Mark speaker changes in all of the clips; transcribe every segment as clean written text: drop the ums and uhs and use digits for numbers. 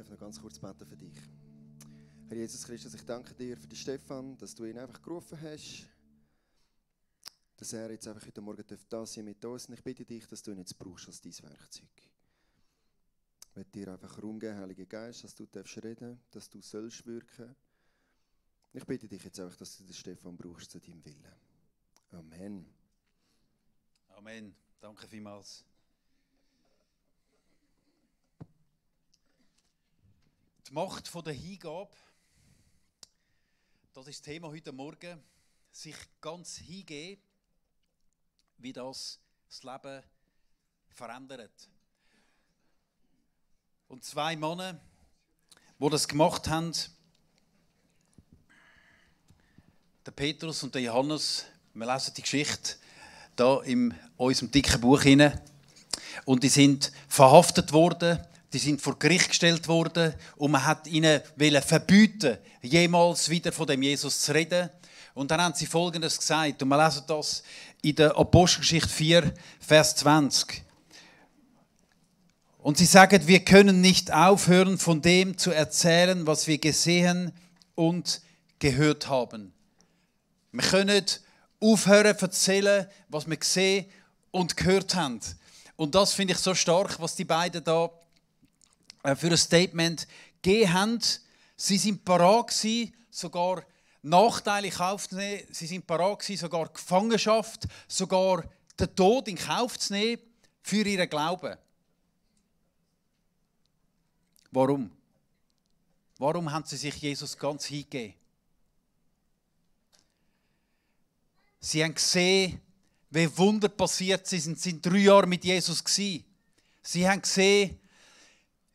Speaker 1: darf noch ganz kurz beten für dich. Herr Jesus Christus, ich danke dir für den Stefan, dass du ihn einfach gerufen hast, dass er jetzt einfach heute Morgen da sein mit uns. Und ich bitte dich, dass du ihn jetzt brauchst als dein Werkzeug. Ich möchte dir einfach Raum geben, Heiliger Geist, dass du reden darfst, dass du sollst wirken. Ich bitte dich jetzt einfach, dass du den Stefan brauchst zu deinem Willen. Amen.
Speaker 2: Amen. Danke vielmals. Die Macht der Hingabe, das ist das Thema heute Morgen. Sich ganz hingeben, wie das Leben verändert. Und zwei Männer, die das gemacht haben, der Petrus und der Johannes, wir lesen die Geschichte da in unserem dicken Buch hinein. Und die sind verhaftet worden, die sind vor Gericht gestellt worden und man hat ihnen verbieten, jemals wieder von dem Jesus zu reden. Und dann haben sie Folgendes gesagt, und wir lesen das in der Apostelgeschichte 4, Vers 20. Und sie sagen, wir können nicht aufhören, von dem zu erzählen, was wir gesehen und gehört haben. Wir können aufhören zu erzählen, was wir gesehen und gehört haben. Und das finde ich so stark, was die beiden da für ein Statement gegeben haben. Sie sind parat gewesen, sogar Nachteile in Kauf zu nehmen. Sie sind parat gewesen, sogar Gefangenschaft, sogar den Tod in Kauf zu nehmen für ihren Glauben. Warum? Warum haben sie sich Jesus ganz hingegeben? Sie haben gesehen, wie Wunder passiert sind. Sie waren 3 Jahre mit Jesus. Sie haben gesehen,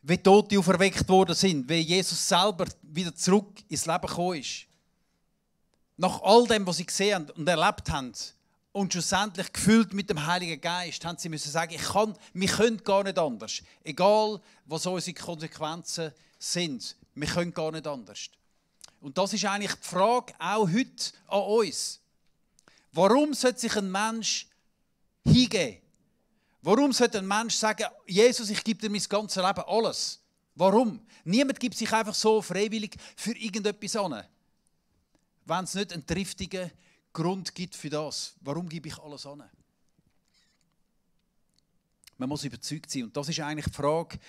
Speaker 2: wie Tote auferweckt worden sind, wie Jesus selber wieder zurück ins Leben gekommen ist. Nach all dem, was sie gesehen haben und erlebt haben und schlussendlich gefüllt mit dem Heiligen Geist, haben sie müssen sagen, wir können gar nicht anders. Egal, was unsere Konsequenzen sind, wir können gar nicht anders. Und das ist eigentlich die Frage auch heute an uns. Warum sollte sich ein Mensch hingeben? Warum sollte ein Mensch sagen, Jesus, ich gebe dir mein ganzes Leben alles? Warum? Niemand gibt sich einfach so freiwillig für irgendetwas an. Wenn es nicht einen triftigen Grund gibt für das. Warum gebe ich alles an? Man muss überzeugt sein. Und das ist eigentlich die Frage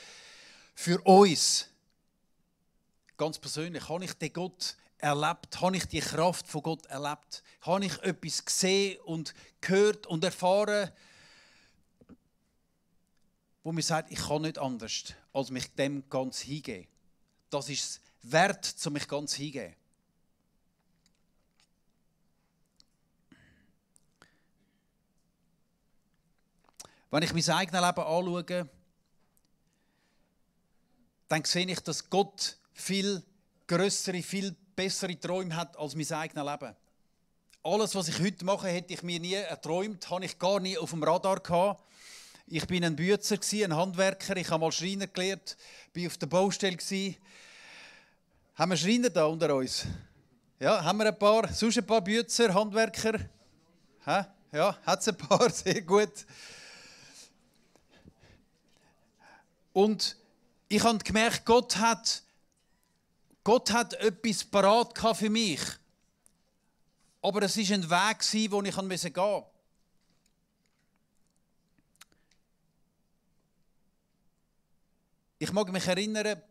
Speaker 2: für uns. Ganz persönlich, habe ich den Gott erlebt? Habe ich die Kraft von Gott erlebt? Habe ich etwas gesehen und gehört und erfahren, wo mir sagt, ich kann nicht anders, als mich dem ganz hingeben. Das ist es wert, um mich ganz hingeben. Wenn ich mein eigenes Leben anschaue, dann sehe ich, dass Gott viel grössere, viel bessere Träume hat als mein eigenes Leben. Alles, was ich heute mache, hätte ich mir nie erträumt, habe ich gar nie auf dem Radar gehabt. Ich war ein Bützer, ein Handwerker, ich habe mal Schreiner gelernt, war auf der Baustelle. Haben wir Schreiner da unter uns? Ja, haben wir sonst ein paar Bützer, Handwerker? Ja, hat es ein paar, sehr gut. Und ich habe gemerkt, Gott hat etwas parat für mich. Aber es war ein Weg, den ich gehen musste. Ich mag mich erinnern,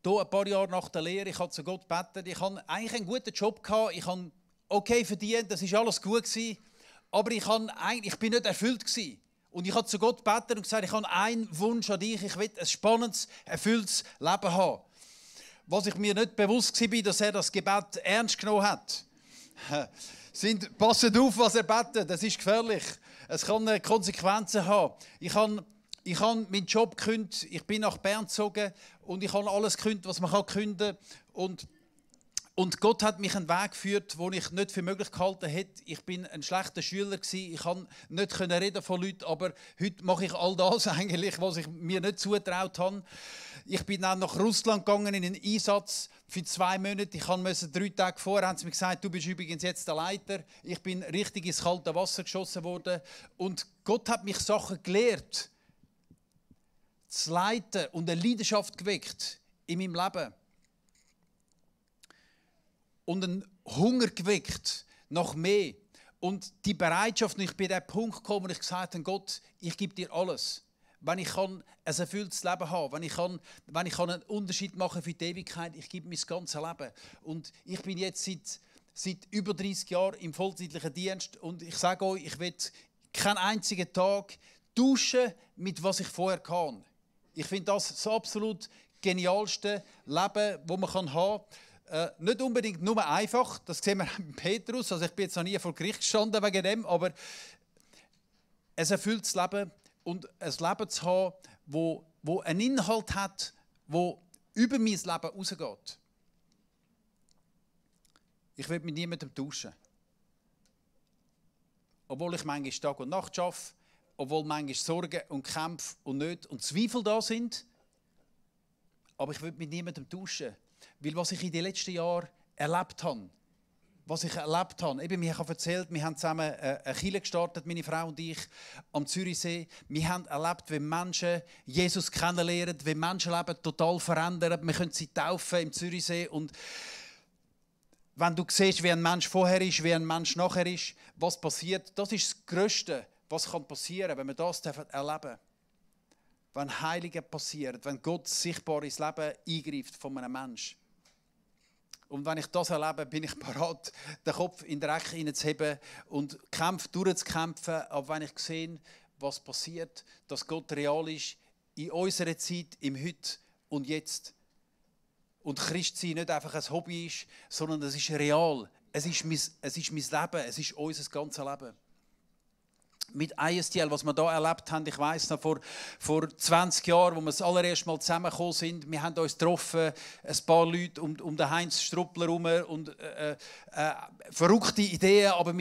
Speaker 2: hier ein paar Jahre nach der Lehre, ich habe zu Gott gebetet, ich hatte eigentlich einen guten Job, ich habe okay verdient, das war alles gut, aber ich bin nicht erfüllt. Und ich habe zu Gott gebetet und gesagt, ich habe einen Wunsch an dich, ich will ein spannendes, erfülltes Leben haben. Was ich mir nicht bewusst war, dass er das Gebet ernst genommen hat. Passet auf, was er betet, das ist gefährlich. Es kann Konsequenzen haben. Ich habe meinen Job gekündigt, ich bin nach Bern gezogen und ich habe alles gekündigt, was man kündigen kann. Und Gott hat mich einen Weg geführt, den ich nicht für möglich gehalten hätte. Ich bin ein schlechter Schüler gewesen. Ich konnte nicht reden von Leuten, aber heute mache ich all das eigentlich, was ich mir nicht zugetraut habe. Ich bin dann nach Russland gegangen in einen Einsatz für 2 Monate. Ich musste 3 Tage vorher, haben sie mir gesagt, du bist übrigens jetzt der Leiter. Ich bin richtig ins kalte Wasser geschossen worden. Und Gott hat mich Sachen gelehrt. zu leiten und eine Leidenschaft geweckt in meinem Leben. Und einen Hunger geweckt nach mehr. Und die Bereitschaft, und ich bin an den Punkt gekommen, wo ich gesagt habe, Gott, ich gebe dir alles. Wenn ich ein erfülltes Leben habe, wenn ich einen Unterschied machen für die Ewigkeit, ich gebe mein ganzes Leben. Und ich bin jetzt seit über 30 Jahren im vollzeitlichen Dienst und ich sage euch, ich will keinen einzigen Tag tauschen mit was ich vorher kann. Ich finde das absolut genialste Leben, das man haben kann. Nicht unbedingt nur einfach, das sehen wir bei Petrus, also ich bin jetzt noch nie vor Gericht gestanden wegen dem, aber ein erfülltes Leben und ein Leben zu haben, wo einen Inhalt hat, wo über mein Leben rausgeht. Ich will mit niemandem tauschen. Obwohl ich manchmal Tag und Nacht arbeite, obwohl manchmal Sorgen und Kämpfe und Nöte und Zweifel da sind. Aber ich will mit niemandem tauschen. Weil was ich in den letzten Jahren erlebt habe, eben, ich habe erzählt, wir haben zusammen eine Kirche gestartet, meine Frau und ich, am Zürichsee. Wir haben erlebt, wie Menschen Jesus kennenlernen, wie Menschenleben total verändern. Wir können sie taufen im Zürichsee. Und wenn du siehst, wie ein Mensch vorher ist, wie ein Mensch nachher ist, was passiert, das ist das Größte, was passieren kann, wenn wir das erleben dürfen. Wenn Heilige passiert, wenn Gott sichtbar ins Leben eingreift von einem Menschen. Und wenn ich das erlebe, bin ich bereit, den Kopf in den Dreck hineinzuheben und durchzukämpfen. Aber wenn ich sehe, was passiert, dass Gott real ist, in unserer Zeit, im Heute und Jetzt. Und Christsein nicht einfach ein Hobby ist, sondern es ist real. Es ist mein Leben, es ist unser ganzes Leben. Mit ISTL, was wir hier erlebt haben, ich weiss noch, vor 20 Jahren, wo wir das allererste Mal zusammengekommen sind, wir haben uns getroffen, ein paar Leute um den Heinz Struppler herum und verrückte Ideen, aber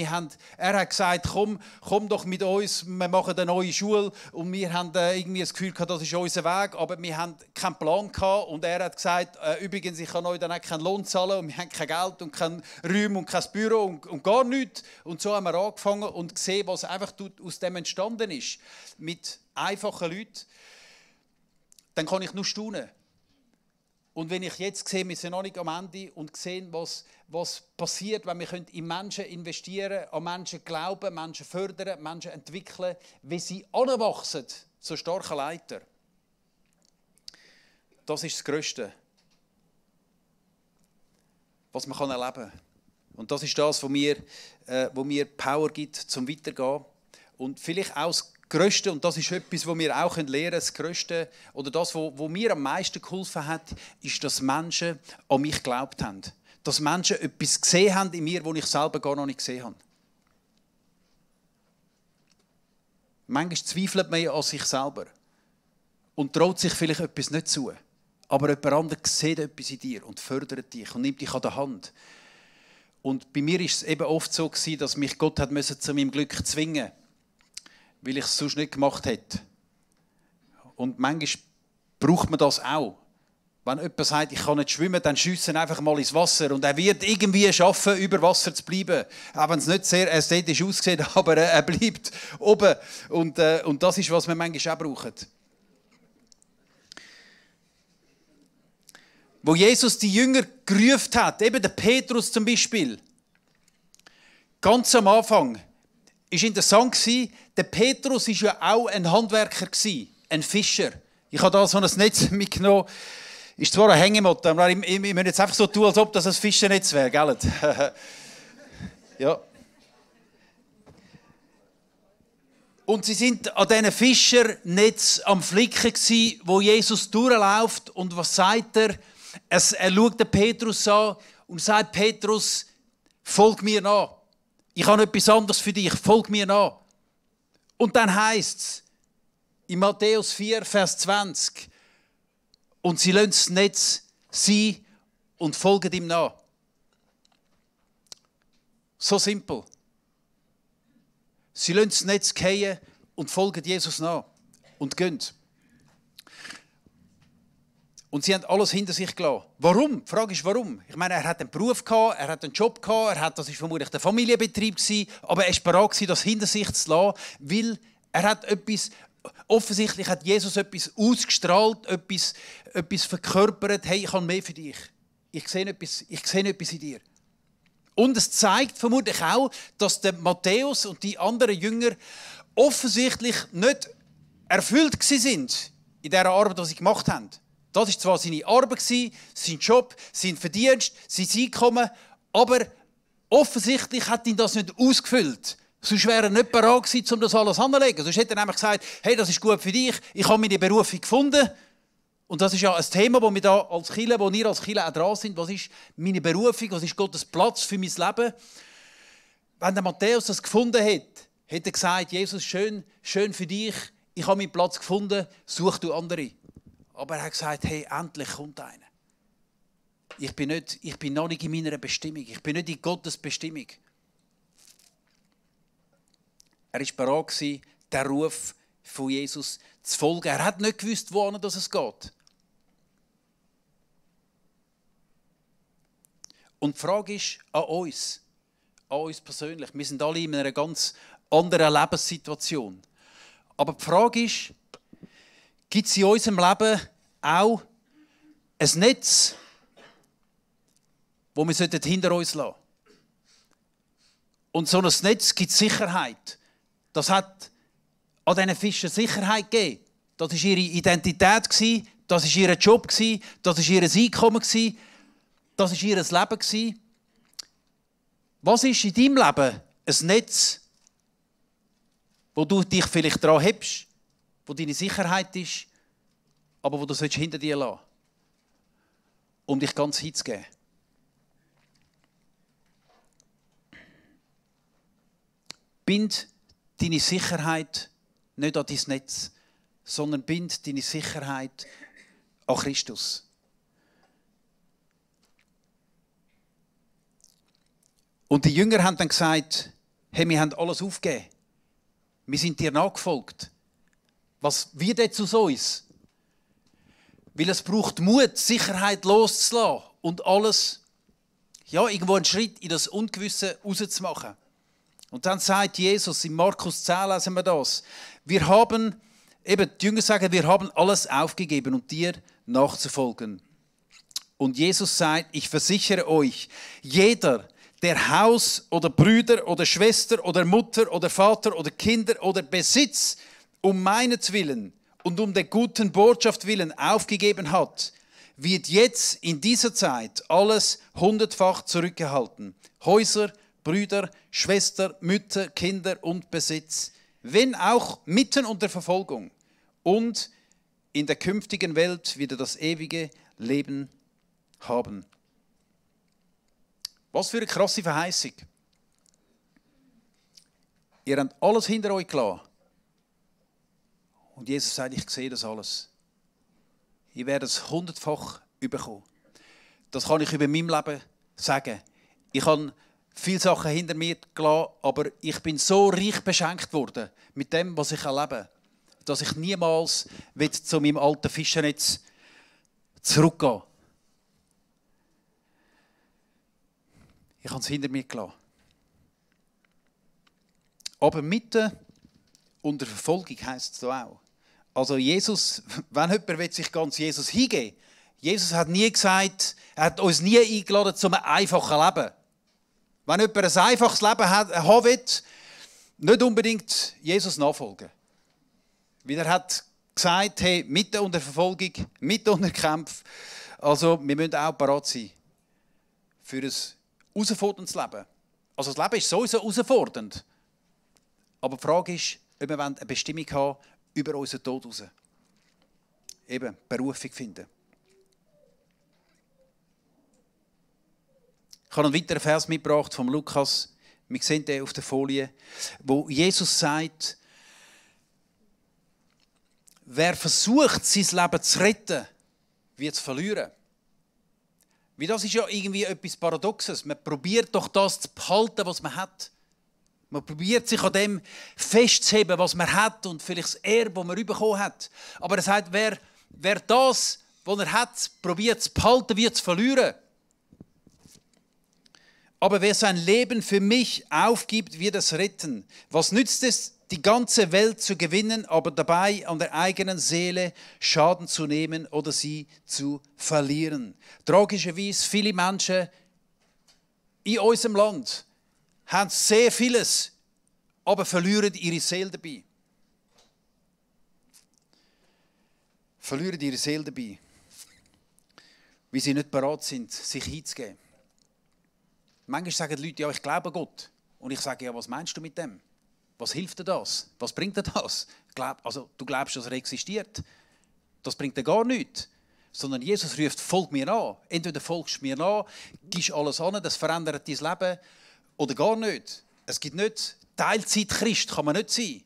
Speaker 2: er hat gesagt, komm doch mit uns, wir machen eine neue Schule und wir haben irgendwie das Gefühl gehabt, das ist unser Weg, aber wir haben keinen Plan gehabt und er hat gesagt, übrigens, ich kann euch dann auch keinen Lohn zahlen und wir haben kein Geld und kein Räume und kein Büro und gar nichts. Und so haben wir angefangen und gesehen, was einfach aus dem entstanden ist, mit einfachen Leuten, dann kann ich nur staunen. Und wenn ich jetzt sehe, wir sind noch nicht am Ende und sehen, was passiert, wenn wir in Menschen investieren, an Menschen glauben, Menschen fördern, Menschen entwickeln, wie sie anwachsen zu starken Leitern. Das ist das Größte, was man erleben kann. Und das ist das, was mir Power gibt, zum Weitergehen. Und vielleicht auch das Größte, und das ist etwas, was wir auch lernen können, das Größte, oder das, was mir am meisten geholfen hat, ist, dass Menschen an mich geglaubt haben. Dass Menschen etwas gesehen haben in mir, das ich selber gar noch nicht gesehen habe. Manchmal zweifelt man ja an sich selber und traut sich vielleicht etwas nicht zu. Aber jemand anderes sieht etwas in dir und fördert dich und nimmt dich an der Hand. Und bei mir war es eben oft so, dass mich Gott hat zu meinem Glück zwingen musste, weil ich es sonst nicht gemacht hätte. Und manchmal braucht man das auch. Wenn jemand sagt, ich kann nicht schwimmen, dann schiesse ihn einfach mal ins Wasser. Und er wird irgendwie schaffen, über Wasser zu bleiben. Auch wenn es nicht sehr ästhetisch aussieht, aber er bleibt oben. Und das ist, was wir manchmal auch brauchen. Wo Jesus die Jünger gerufen hat, eben der Petrus zum Beispiel, ganz am Anfang, war interessant, der Petrus war ja auch ein Handwerker, ein Fischer. Ich habe da so ein Netz mitgenommen. Ist zwar ein Hängemotto, aber ich muss jetzt einfach so tun, als ob das ein Fischernetz wäre, gell? Ja. Und sie sind an diesen Fischernetz am Flicken gsi, wo Jesus durchläuft. Und was sagt er? Er schaut den Petrus an und sagt, Petrus, folg mir nach. Ich habe etwas anderes für dich, folg mir nach. Und dann heisst es in Matthäus 4, Vers 20, und sie lassen das Netz sein und folgen ihm nach. So simpel. Sie lassen das Netz fallen und folgen Jesus nach und gehen. Und sie haben alles hinter sich gelassen. Warum? Die Frage ist, warum? Ich meine, er hat einen Beruf gehabt, er hat einen Job gehabt, das war vermutlich der Familienbetrieb gewesen, aber er war bereit, das hinter sich zu lassen, weil er hat etwas offensichtlich hat Jesus etwas ausgestrahlt, etwas verkörpert. Hey, ich habe mehr für dich. Ich sehe etwas in dir. Und es zeigt vermutlich auch, dass der Matthäus und die anderen Jünger offensichtlich nicht erfüllt sind in der Arbeit, die sie gemacht haben. Das war zwar seine Arbeit, sein Job, sein Verdienst, sein Einkommen, aber offensichtlich hat ihn das nicht ausgefüllt. Sonst wäre er nicht bereit gewesen, um das alles anzulegen. Sonst hätte er nämlich gesagt, hey, das ist gut für dich, ich habe meine Berufung gefunden. Und das ist ja ein Thema, wo wir da als Kirche, wo wir als Kirche auch dran sind. Was ist meine Berufung, was ist Gottes Platz für mein Leben? Wenn der Matthäus das gefunden hätte, hätte er gesagt, Jesus, schön für dich, ich habe meinen Platz gefunden, such du andere. Aber er hat gesagt, hey, endlich kommt einer. Ich bin noch nicht in meiner Bestimmung, ich bin nicht in Gottes Bestimmung. Er war bereit, den Ruf von Jesus zu folgen. Er hat nicht gewusst, wohin es geht. Und die Frage ist an uns persönlich. Wir sind alle in einer ganz anderen Lebenssituation. Aber die Frage ist, gibt es in unserem Leben auch ein Netz, das wir hinter uns lassen sollten? Und so ein Netz gibt Sicherheit. Das hat an diesen Fischen Sicherheit gegeben. Das war ihre Identität, das war ihr Job, das war ihr Einkommen, das war ihr Leben. Was ist in deinem Leben ein Netz, wo du dich vielleicht daran hebst, wo deine Sicherheit ist, aber wo du hinter dir lassen sollst, um dich ganz hinzugeben? Bind deine Sicherheit nicht an dein Netz, sondern bind deine Sicherheit an Christus. Und die Jünger haben dann gesagt, hey, wir haben alles aufgegeben. Wir sind dir nachgefolgt. Was wird jetzt aus uns? Weil es braucht Mut, Sicherheit loszulassen und alles, ja, irgendwo einen Schritt in das Ungewisse rauszumachen. Und dann sagt Jesus, in Markus 10 lesen wir das, die Jünger sagen, wir haben alles aufgegeben, um dir nachzufolgen. Und Jesus sagt, ich versichere euch, jeder, der Haus oder Brüder oder Schwester oder Mutter oder Vater oder Kinder oder Besitz um meinetwillen und um der guten Botschaft willen aufgegeben hat, wird jetzt in dieser Zeit alles 100-fach zurückgehalten. Häuser, Brüder, Schwester, Mütter, Kinder und Besitz, wenn auch mitten unter Verfolgung. Und in der künftigen Welt wird er das ewige Leben haben. Was für eine krasse Verheißung. Ihr habt alles hinter euch gelassen. Und Jesus sagt, ich sehe das alles. Ich werde es 100-fach bekommen. Das kann ich über mein Leben sagen. Ich habe viele Sachen hinter mir gelassen, aber ich bin so reich beschenkt worden mit dem, was ich erlebe, dass ich niemals zu meinem alten Fischernetz zurückgehen. Ich habe es hinter mir gelassen. Aber mitten unter Verfolgung heisst es so auch. Also Jesus, wenn jemand sich ganz Jesus hingeben will, Jesus hat nie gesagt, er hat uns nie eingeladen zu einem einfachen Leben. Wenn jemand ein einfaches Leben haben will, nicht unbedingt Jesus nachfolgen. Weil er hat gesagt, hey, mitten unter Verfolgung, mitten unter Kampf, also wir müssen auch bereit sein für ein herausforderndes Leben. Also das Leben ist sowieso herausfordernd. Aber die Frage ist, ob wir eine Bestimmung haben über unseren Tod heraus. Eben, Berufung finden. Ich habe einen weiteren Vers mitgebracht vom Lukas. Wir sehen den auf der Folie, wo Jesus sagt, wer versucht, sein Leben zu retten, wird es verlieren. Weil das ist ja irgendwie etwas Paradoxes. Man probiert doch das zu behalten, was man hat. Man probiert sich an dem festzuheben, was man hat und vielleicht das Erbe, das man bekommen hat. Aber er sagt, wer das, was er hat, probiert zu behalten, wird es verlieren. Aber wer sein Leben für mich aufgibt, wird es retten. Was nützt es die ganze Welt zu gewinnen, aber dabei an der eigenen Seele Schaden zu nehmen oder sie zu verlieren. Tragischerweise, viele Menschen in unserem Land haben sehr vieles, aber verlieren ihre Seele dabei. Verlieren ihre Seele dabei, weil sie nicht bereit sind, sich hinzugeben. Manchmal sagen die Leute, ja, ich glaube an Gott. Und ich sage, ja, was meinst du mit dem? Was hilft dir das? Was bringt dir das? Du glaubst, dass er existiert. Das bringt dir gar nichts. Sondern Jesus ruft, folg mir an. Entweder folgst du mir an, gibst alles an, das verändert dein Leben, oder gar nicht. Es gibt nicht Teilzeit-Christ, kann man nicht sein.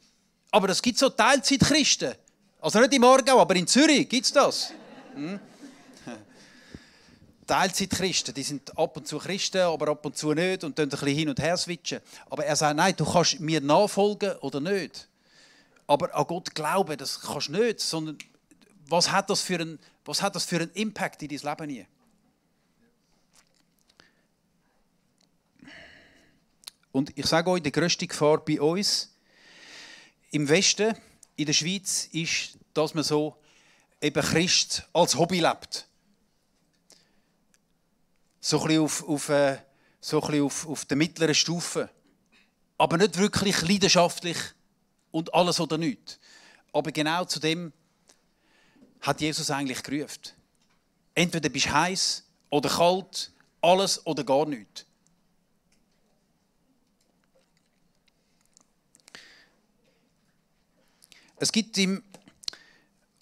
Speaker 2: Aber es gibt so Teilzeit-Christen. Also nicht im Aargau, aber in Zürich gibt es das. Teilzeit-Christen, die sind ab und zu Christen, aber ab und zu nicht und dann ein bisschen hin und her switchen. Aber er sagt, nein, du kannst mir nachfolgen oder nicht. Aber an Gott glauben, das kannst du nicht, sondern was hat das für einen Impact in dein Leben hier? Und ich sage euch, die grösste Gefahr bei uns im Westen, in der Schweiz, ist, dass man so eben Christ als Hobby lebt. So ein bisschen auf der mittleren Stufe. Aber nicht wirklich leidenschaftlich und alles oder nichts. Aber genau zu dem hat Jesus eigentlich gerufen. Entweder bist du heiß oder kalt, alles oder gar nichts. Es gibt im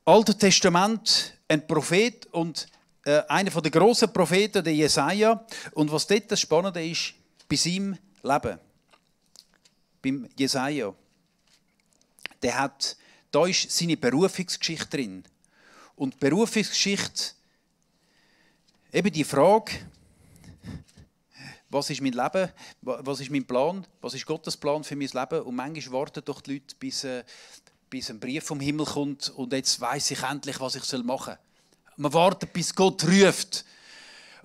Speaker 2: Alten Testament einen Prophet und einer der grossen Propheten, der Jesaja. Und was dort das Spannende ist, bei seinem Leben, beim Jesaja, da ist seine Berufungsgeschichte drin. Und die Berufungsgeschichte, eben die Frage, was ist mein Leben, was ist mein Plan, was ist Gottes Plan für mein Leben? Und manchmal warten doch die Leute, bis ein Brief vom Himmel kommt und jetzt weiss ich endlich, was ich machen soll. Man wartet, bis Gott ruft.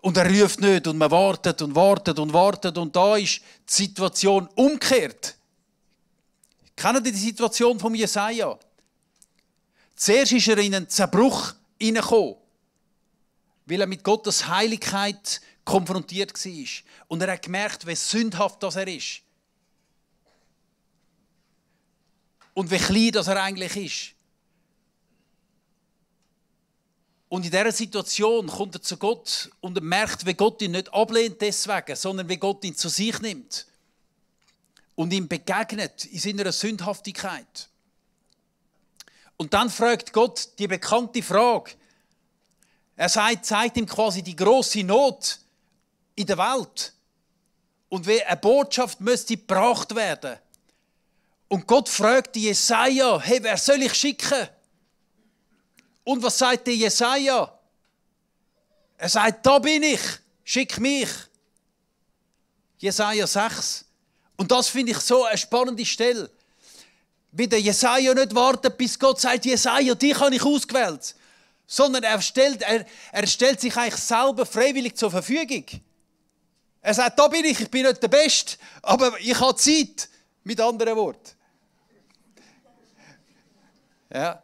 Speaker 2: Und er ruft nicht. Und man wartet und wartet und wartet. Und da ist die Situation umgekehrt. Kennt ihr die Situation von Jesaja? Zuerst ist er in einen Zerbruch hineingekommen, weil er mit Gottes Heiligkeit konfrontiert war. Und er hat gemerkt, wie sündhaft das er ist. Und wie klein das er eigentlich ist. Und in dieser Situation kommt er zu Gott und er merkt, wie Gott ihn nicht ablehnt deswegen, sondern wie Gott ihn zu sich nimmt. Und ihm begegnet in seiner Sündhaftigkeit. Und dann fragt Gott die bekannte Frage. Er zeigt ihm quasi die grosse Not in der Welt. Und wie eine Botschaft müsste gebracht werden. Und Gott fragt Jesaja, hey, wer soll ich schicken? Und was sagt der Jesaja? Er sagt, da bin ich, schick mich. Jesaja 6. Und das finde ich so eine spannende Stelle. Wie der Jesaja nicht wartet, bis Gott sagt, Jesaja, dich habe ich ausgewählt. Sondern er stellt sich eigentlich selber freiwillig zur Verfügung. Er sagt, da bin ich bin nicht der Beste, aber ich habe Zeit. Mit anderen Worten. Ja.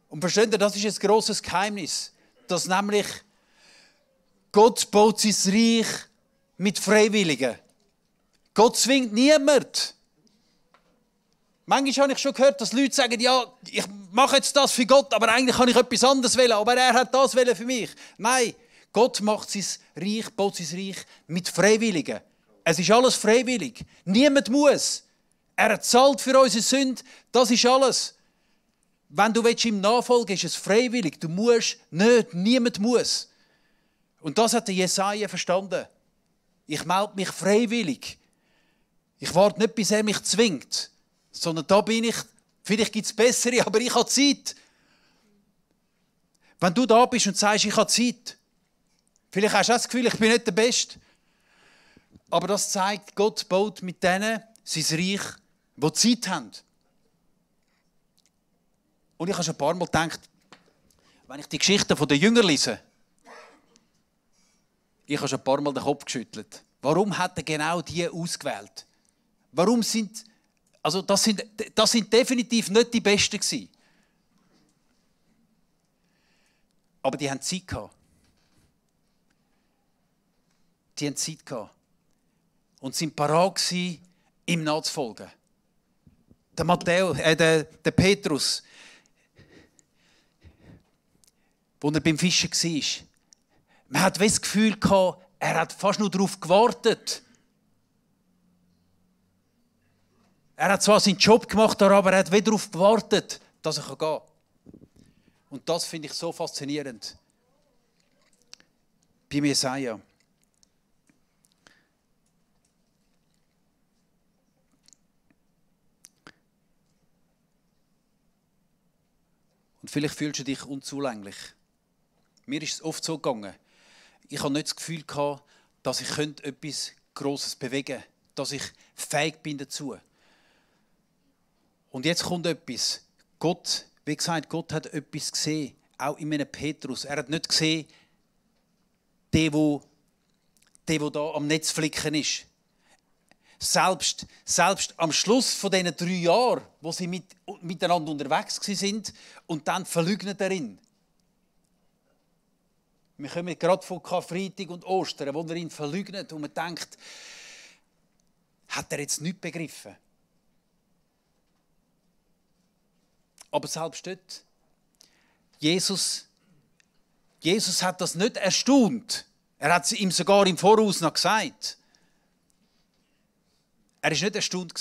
Speaker 2: Und versteht ihr, das ist ein grosses Geheimnis, dass nämlich Gott baut sein Reich mit Freiwilligen. Gott zwingt niemand. Manchmal habe ich schon gehört, dass Leute sagen, ja, ich mache jetzt das für Gott, aber eigentlich kann ich etwas anderes wählen, aber er hat das wählen für mich. Nein, Gott macht sein Reich, baut sein Reich mit Freiwilligen. Es ist alles freiwillig. Niemand muss. Er hat zahlt für unsere Sünde. Das ist alles. Wenn du ihm nachfolgen willst, ist es freiwillig. Du musst nicht. Niemand muss. Und das hat der Jesaja verstanden. Ich melde mich freiwillig. Ich warte nicht, bis er mich zwingt. Sondern da bin ich. Vielleicht gibt es bessere, aber ich habe Zeit. Wenn du da bist und sagst, ich habe Zeit. Vielleicht hast du das Gefühl, ich bin nicht der Beste. Aber das zeigt, Gott baut mit denen sein Reich, die Zeit haben. Und ich habe schon ein paar Mal gedacht, wenn ich die Geschichten der Jünger lese, ich habe schon ein paar Mal den Kopf geschüttelt. Warum hat er genau die ausgewählt? Warum sind, also das sind definitiv nicht die Besten gewesen. Aber die haben Zeit gehabt. Die haben Zeit gehabt. Und sind parat gewesen, ihm nachzufolgen. Der Petrus, als er beim Fischen war, man hat das Gefühl gehabt, er hat fast nur darauf gewartet. Er hat zwar seinen Job gemacht, aber er hat wieder darauf gewartet, dass er gehen kann. Und das finde ich so faszinierend. Bei Jesaja. Und vielleicht fühlst du dich unzulänglich. Mir ist es oft so gegangen. Ich habe nicht das Gefühl gehabt, dass ich etwas Grosses bewegen könnte, dass ich fähig bin dazu. Und jetzt kommt etwas. Gott, wie gesagt, Gott hat etwas gesehen, auch in meinem Petrus. Er hat nicht gesehen, der da am Netz flicken ist. Selbst am Schluss von diesen 3 Jahren, wo sie miteinander unterwegs waren, und dann verleugnet er ihn. Wir kommen gerade von Karfreitag und Ostern, wo er ihn verleugnet und man denkt, hat er jetzt nichts begriffen? Aber selbst dort, Jesus hat das nicht erstaunt. Er hat es ihm sogar im Voraus noch gesagt. Er war nicht erstaunt.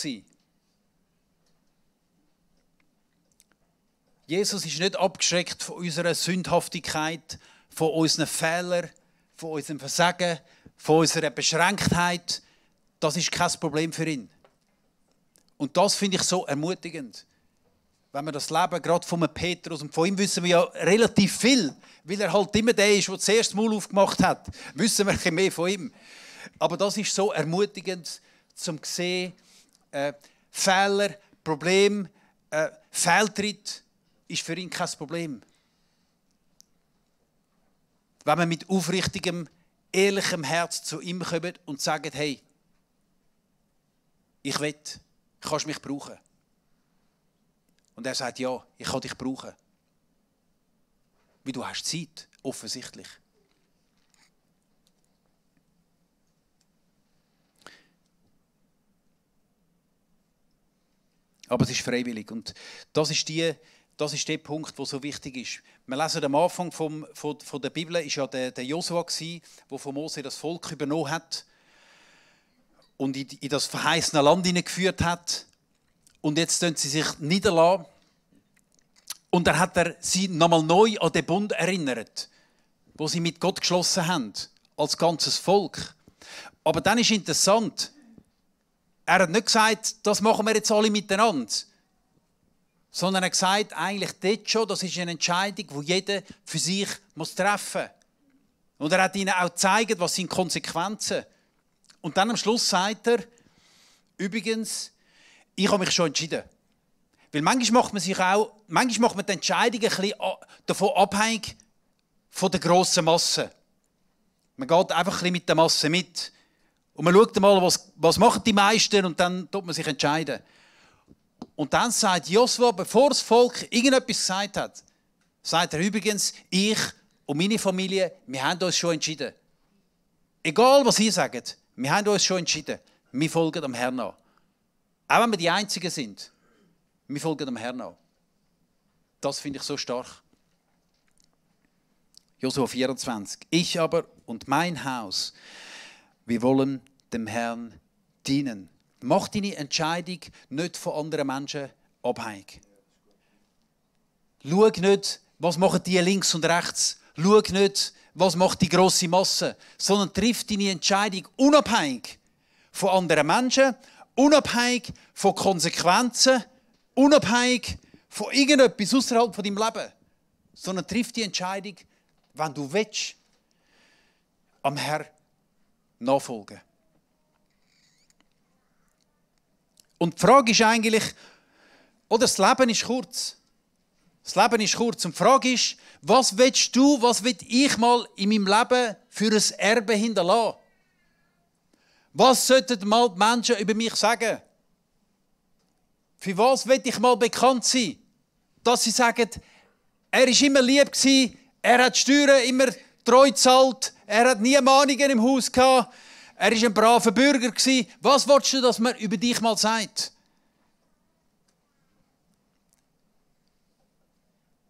Speaker 2: Jesus ist nicht abgeschreckt von unserer Sündhaftigkeit, von unseren Fehlern, von unserem Versagen, von unserer Beschränktheit. Das ist kein Problem für ihn. Und das finde ich so ermutigend. Wenn wir das Leben gerade von einem Petrus, und von ihm wissen wir ja relativ viel, weil er halt immer der ist, der das erste Mal aufgemacht hat, wissen wir ein bisschen mehr von ihm. Aber das ist so ermutigend, zum zu sehen, Fehler, Problem, Fehltritt ist für ihn kein Problem. Wenn wir mit aufrichtigem, ehrlichem Herz zu ihm kommen und sagen, hey, ich will, kannst du mich brauchen? Und er sagt, ja, ich kann dich brauchen. Weil du hast Zeit, offensichtlich. Aber es ist freiwillig. Und das ist der Punkt, der so wichtig ist. Wir lesen am Anfang von der Bibel, ist ja der Josua, der von Mose das Volk übernommen hat und in das verheißene Land hineingeführt hat. Und jetzt können sie sich niederlassen. Und dann hat er sie nochmal neu an den Bund erinnert, wo sie mit Gott geschlossen haben, als ganzes Volk. Aber dann ist interessant, er hat nicht gesagt, das machen wir jetzt alle miteinander. Sondern er hat gesagt, eigentlich dort schon, das ist eine Entscheidung, die jeder für sich treffen muss. Und er hat ihnen auch gezeigt, was sind die Konsequenzen. Und dann am Schluss sagt er, übrigens, ich habe mich schon entschieden. Weil manchmal macht man die Entscheidung ein bisschen davon abhängig von der grossen Masse. Man geht einfach ein bisschen mit der Masse mit. Und man schaut mal, was machen die meisten und dann tut man sich entscheiden. Und dann sagt Josua, bevor das Volk irgendetwas gesagt hat, sagt er übrigens, ich und meine Familie, wir haben uns schon entschieden. Egal, was ihr sagt, wir haben uns schon entschieden. Wir folgen dem Herrn nach. Auch wenn wir die Einzigen sind, wir folgen dem Herrn nach. Das finde ich so stark. Josua 24. Ich aber und mein Haus, wir wollen dem Herrn dienen. Mach deine Entscheidung nicht von anderen Menschen abhängig. Schau nicht, was machen die links und rechts. Schau nicht, was macht die grosse Masse. Sondern triff deine Entscheidung unabhängig von anderen Menschen, unabhängig von Konsequenzen, unabhängig von irgendetwas außerhalb von deinem Leben. Sondern triff die Entscheidung, wenn du willst, am Herrn nachfolgen. Und die Frage ist eigentlich, oder das Leben ist kurz. Das Leben ist kurz. Und die Frage ist, was willst du, was will ich mal in meinem Leben für ein Erbe hinterlassen? Was sollten mal die Menschen über mich sagen? Für was will ich mal bekannt sein? Dass sie sagen, er war immer lieb, er hat die Steuern immer treu gezahlt, er hat nie Mahnungen im Haus gehabt, er war ein braver Bürger. Was willst du, dass man über dich mal sagt?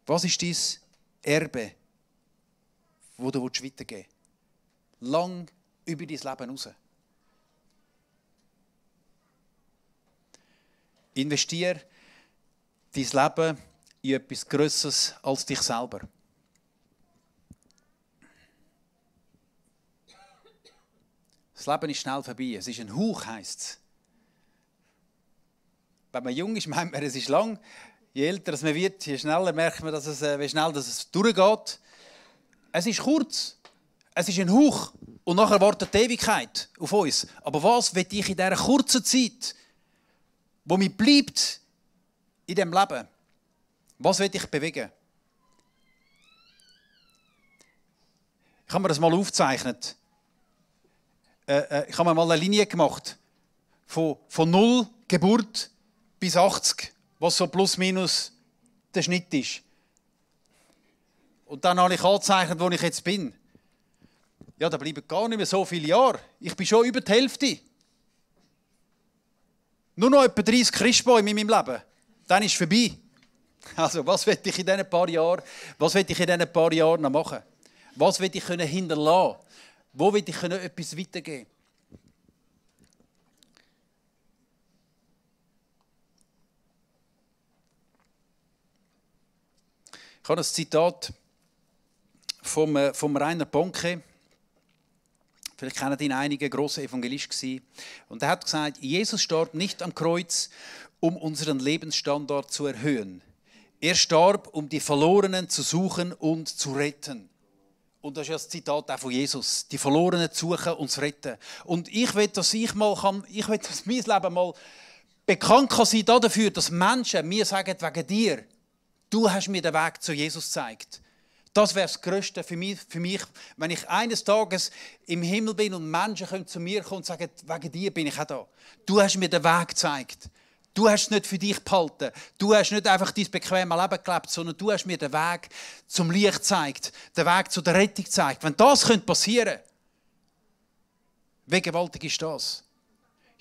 Speaker 2: Was ist dein Erbe, das du weitergeben willst? Lang über dein Leben hinaus. Investiere dein Leben in etwas Grösseres als dich selber. Das Leben ist schnell vorbei. Es ist ein Hauch, heisst es. Wenn man jung ist, meint man, es ist lang. Je älter man wird, je schneller merkt man, wie schnell es durchgeht. Es ist kurz. Es ist ein Hauch. Und nachher wartet die Ewigkeit auf uns. Aber was will ich in dieser kurzen Zeit, wo mir bleibt in diesem Leben, was will ich bewegen? Ich habe mir das mal aufgezeichnet. Ich habe mir mal eine Linie gemacht. Von 0 Geburt bis 80, was so plus minus der Schnitt ist. Und dann habe ich angezeichnet, wo ich jetzt bin. Ja, da bleiben gar nicht mehr so viele Jahre. Ich bin schon über die Hälfte. Nur noch etwa 30 Christbäume in meinem Leben. Dann ist es vorbei. Also, was will ich in diesen paar Jahren, noch machen? Was will ich hinterlassen? Wo will ich etwas weitergeben? Ich habe ein Zitat vom Rainer Bonke. Vielleicht kennen ihn einige, großer Evangelist gewesen. Und er hat gesagt, Jesus starb nicht am Kreuz, um unseren Lebensstandard zu erhöhen. Er starb, um die Verlorenen zu suchen und zu retten. Und das ist ja das Zitat auch von Jesus. Die Verlorenen zu suchen und zu retten. Und ich will, dass mein Leben mal bekannt kann sein dafür, dass Menschen mir sagen, wegen dir, du hast mir den Weg zu Jesus gezeigt. Das wäre das Größte für mich, wenn ich eines Tages im Himmel bin und Menschen zu mir kommen und sagen, wegen dir bin ich auch da. Du hast mir den Weg gezeigt. Du hast es nicht für dich behalten. Du hast nicht einfach dein bequemes Leben gelebt, sondern du hast mir den Weg zum Licht gezeigt, den Weg zu der Rettung gezeigt. Wenn das passieren könnte, wie gewaltig ist das?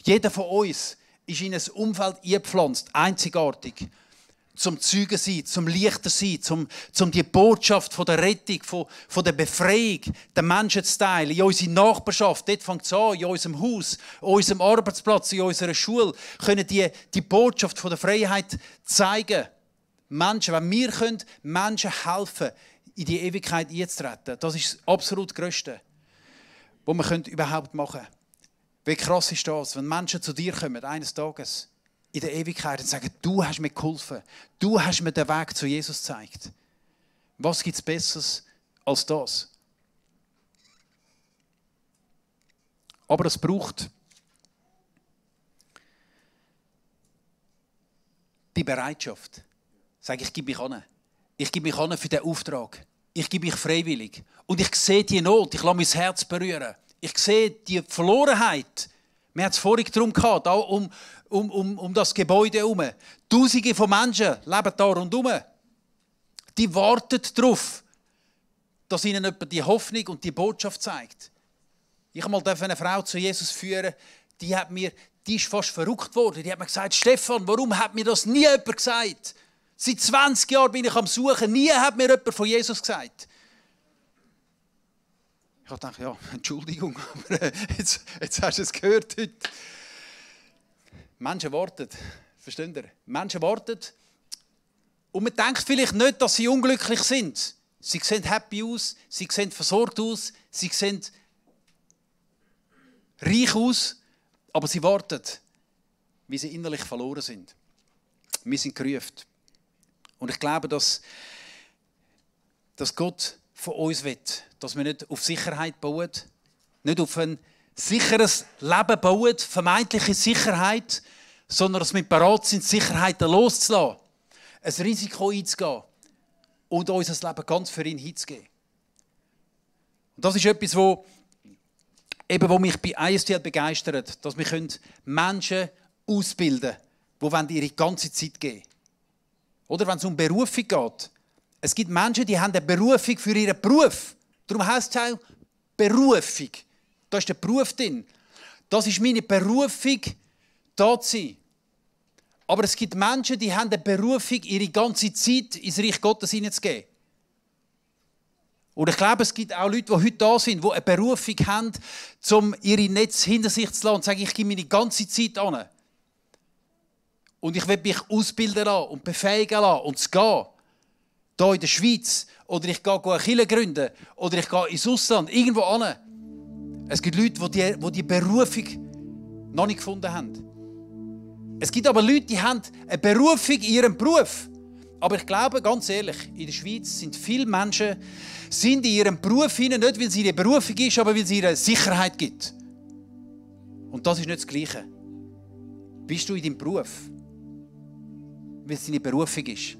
Speaker 2: Jeder von uns ist in ein Umfeld eingepflanzt, einzigartig. Zum Zeugen sein, zum Lichter sein, zum die Botschaft von der Rettung, von der Befreiung der Menschen zu teilen. In unserer Nachbarschaft, dort fängt es an, in unserem Haus, an unserem Arbeitsplatz, in unserer Schule, können die Botschaft von der Freiheit zeigen. Menschen, wenn wir Menschen helfen, in die Ewigkeit einzutreten, das ist das absolut Größte, was wir überhaupt machen können. Wie krass ist das, wenn Menschen zu dir kommen, eines Tages, in der Ewigkeit und sagen, du hast mir geholfen, du hast mir den Weg zu Jesus gezeigt. Was gibt es Besseres als das? Aber es braucht die Bereitschaft. Sag, ich gebe mich an. Ich gebe mich an für den Auftrag. Ich gebe mich freiwillig. Und ich sehe die Not, ich lasse mein Herz berühren. Ich sehe die Verlorenheit. Wir hatten es vorhin darum gehabt, um das Gebäude herum. Tausende von Menschen leben da rundherum. Die warten darauf, dass ihnen jemand die Hoffnung und die Botschaft zeigt. Ich durfte mal eine Frau zu Jesus führen, die ist fast verrückt worden. Die hat mir gesagt, Stefan, warum hat mir das nie jemand gesagt? Seit 20 Jahren bin ich am Suchen, nie hat mir jemand von Jesus gesagt. Ich dachte, ja, Entschuldigung, aber jetzt hast du es gehört heute. Menschen warten, versteht ihr? Menschen warten und man denkt vielleicht nicht, dass sie unglücklich sind. Sie sehen happy aus, sie sehen versorgt aus, sie sehen reich aus, aber sie warten, wie sie innerlich verloren sind. Wir sind gerufen. Und ich glaube, dass Gott von uns will, dass wir nicht auf Sicherheit bauen, nicht auf ein sicheres Leben bauen, vermeintliche Sicherheit, sondern dass wir bereit sind, Sicherheiten loszulassen, ein Risiko einzugehen und unser Leben ganz für ihn hinzugeben. Und das ist etwas, wo mich bei ISTL begeistert, dass wir Menschen ausbilden können, die ihre ganze Zeit geben. Oder wenn es um Berufung geht. Es gibt Menschen, die haben eine Berufung für ihren Beruf. Darum heisst es auch Berufung. Da ist der Beruf drin. Das ist meine Berufung, da zu sein. Aber es gibt Menschen, die haben eine Berufung, ihre ganze Zeit ins Reich Gottes hineinzugeben. Und ich glaube, es gibt auch Leute, die heute da sind, die eine Berufung haben, um ihre Netz hinter sich zu lassen und sagen, ich gebe meine ganze Zeit an. Und ich will mich ausbilden lassen und befähigen lassen und zu gehen. Hier in der Schweiz. Oder ich gehe eine Kirche gründen. Oder ich gehe ins Ausland. Irgendwo hin. Es gibt Leute, die die Berufung noch nicht gefunden haben. Es gibt aber Leute, die haben eine Berufung in ihrem Beruf. Aber ich glaube, ganz ehrlich, in der Schweiz sind viele Menschen in ihrem Beruf hinein, nicht weil es ihre Berufung ist, aber weil es ihre Sicherheit gibt. Und das ist nicht das Gleiche. Bist du in deinem Beruf? Weil es deine Berufung ist.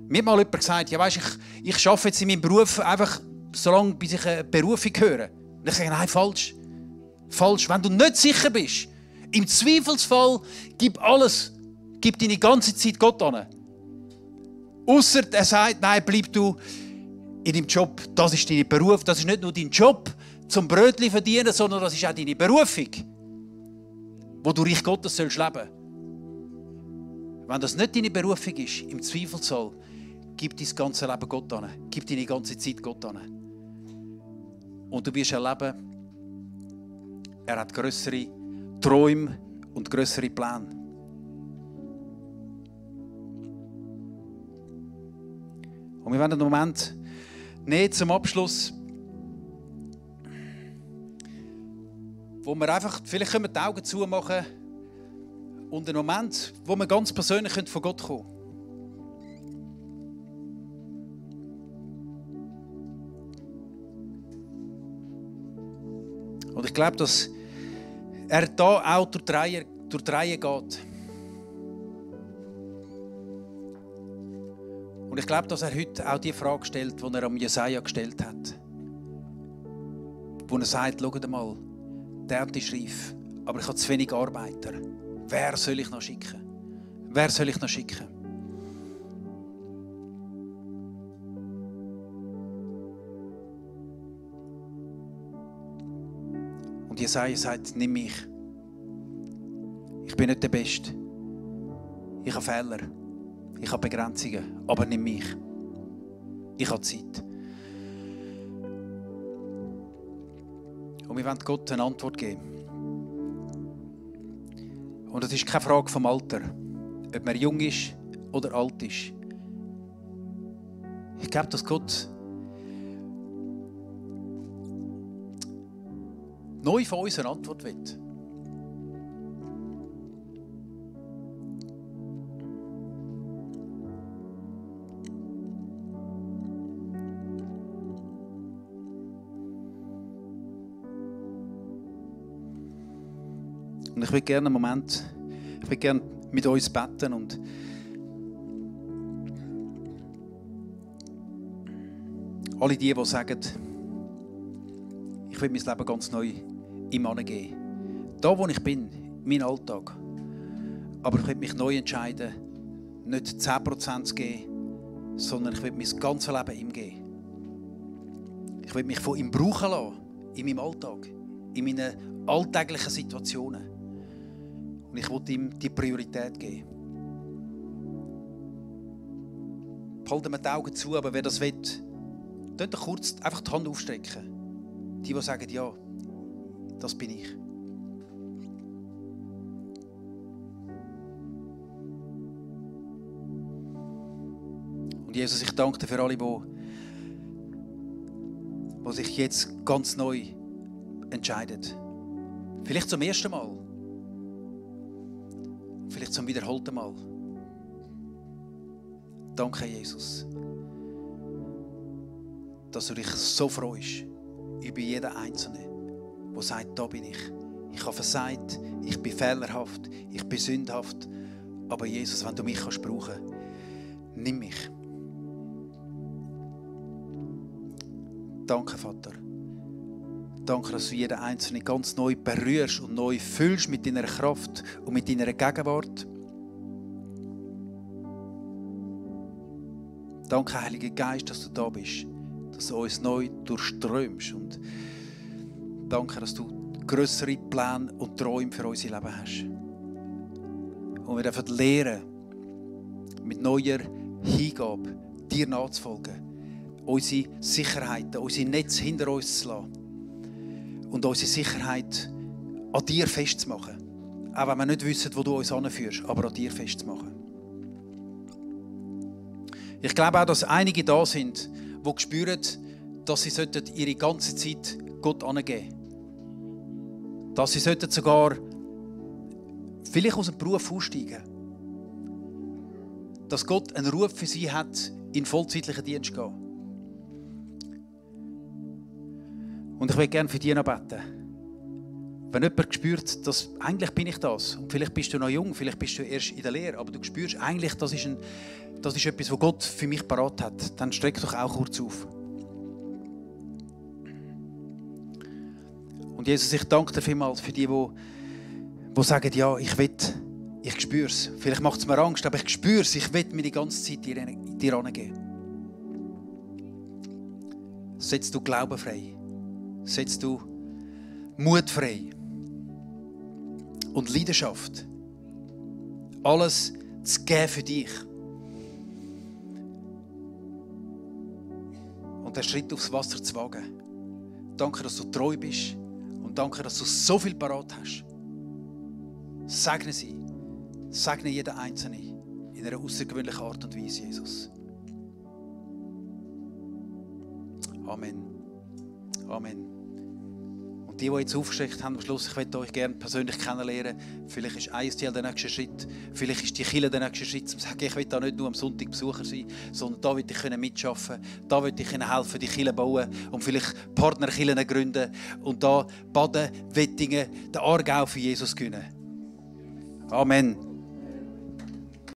Speaker 2: Mir hat mal jemand gesagt, ja, weisst, ich arbeite jetzt in meinem Beruf einfach so lange, bis ich eine Berufung höre. Und ich sage, nein, falsch. Falsch. Wenn du nicht sicher bist, im Zweifelsfall, gib alles. Gib deine ganze Zeit Gott an. Ausser er sagt, nein, bleib du in deinem Job. Das ist dein Beruf. Das ist nicht nur dein Job zum Brötchen verdienen, sondern das ist auch deine Berufung, wo du Reich Gottes sollst leben. Wenn das nicht deine Berufung ist, im Zweifelsfall, gib dein ganze Leben Gott an. Gib deine ganze Zeit Gott an. Und du wirst erleben, er hat grössere Träume und grössere Pläne. Und wir werden einen Moment nehmen zum Abschluss, wo wir einfach, vielleicht können wir die Augen zumachen und einen Moment, wo wir ganz persönlich von Gott kommen können. Und ich glaube, dass er da auch durch die Reihe geht. Und ich glaube, dass er heute auch die Frage stellt, die er am Jesaja gestellt hat. Wo er sagt, schaut mal, der Ernte ist reif, aber ich habe zu wenig Arbeiter. Wer soll ich noch schicken? Wer soll ich noch schicken? Und Jesaja sagt, nimm mich. Ich bin nicht der Beste. Ich habe Fehler. Ich habe Begrenzungen. Aber nimm mich. Ich habe Zeit. Und wir wollen Gott eine Antwort geben. Und es ist keine Frage vom Alter. Ob man jung ist oder alt ist. Ich glaube, dass Gott neu von uns eine Antwort will. Und ich würde gerne einen Moment, ich würde gerne mit uns beten und alle die sagen, ich will mein Leben ganz neu ihm angeben. Da, wo ich bin, mein Alltag. Aber ich will mich neu entscheiden, nicht 10% zu geben, sondern ich will mein ganzes Leben ihm geben. Ich will mich von ihm brauchen lassen, in meinem Alltag, in meinen alltäglichen Situationen. Und ich will ihm die Priorität geben. Halten wir die Augen zu, aber wer das will, könnt ihr kurz einfach die Hand aufstrecken. Die sagen, ja, das bin ich. Und Jesus, ich danke dir für alle, die sich jetzt ganz neu entscheiden. Vielleicht zum ersten Mal. Vielleicht zum wiederholten Mal. Danke, Jesus, dass du dich so freust über jeden Einzelnen, der sagt, da bin ich. Ich habe versagt, ich bin fehlerhaft, ich bin sündhaft. Aber Jesus, wenn du mich brauchen kannst, nimm mich. Danke, Vater. Danke, dass du jeden Einzelnen ganz neu berührst und neu füllst mit deiner Kraft und mit deiner Gegenwart. Danke, Heiliger Geist, dass du da bist. Dass du uns neu durchströmst. Und danke, dass du grössere Pläne und Träume für unser Leben hast. Und wir dürfen lernen, mit neuer Hingabe dir nachzufolgen. Unsere Sicherheiten, unsere Netze hinter uns zu lassen. Und unsere Sicherheit an dir festzumachen. Auch wenn wir nicht wissen, wo du uns anführst, aber an dir festzumachen. Ich glaube auch, dass einige da sind, die spüren, dass sie ihre ganze Zeit Gott angeben sollten. Dass sie sogar vielleicht aus dem Beruf aussteigen. Dass Gott einen Ruf für sie hat, in vollzeitlichen Dienst zu gehen. Und ich will gerne für dich noch beten. Wenn jemand spürt, dass eigentlich bin ich das, und vielleicht bist du noch jung, vielleicht bist du erst in der Lehre, aber du spürst eigentlich, das ist etwas, was Gott für mich parat hat, dann streck doch auch kurz auf. Und Jesus, ich danke dir vielmals für die, die sagen, ja, ich spüre es. Vielleicht macht es mir Angst, aber ich spüre es, ich will mir die ganze Zeit dir hingeben. Setz du Glauben frei. Setz du Mut frei. Und Leidenschaft. Alles zu geben für dich. Und den Schritt aufs Wasser zu wagen. Danke, dass du treu bist. Und danke, dass du so viel parat hast. Segne sie. Segne jeden Einzelnen in einer außergewöhnlichen Art und Weise, Jesus. Amen. Amen. Und die jetzt aufgeschreckt haben am Schluss, ich möchte euch gerne persönlich kennenlernen. Vielleicht ist ISTL der nächste Schritt. Vielleicht ist die Kirche der nächste Schritt, um zu sagen, ich will da nicht nur am Sonntag Besucher sein, sondern da will ich mitarbeiten. Da will ich helfen, die Kirche bauen und vielleicht Partnerkirchen gründen. Und da Baden, Wettingen, den Aargau für Jesus gewinnen. Amen.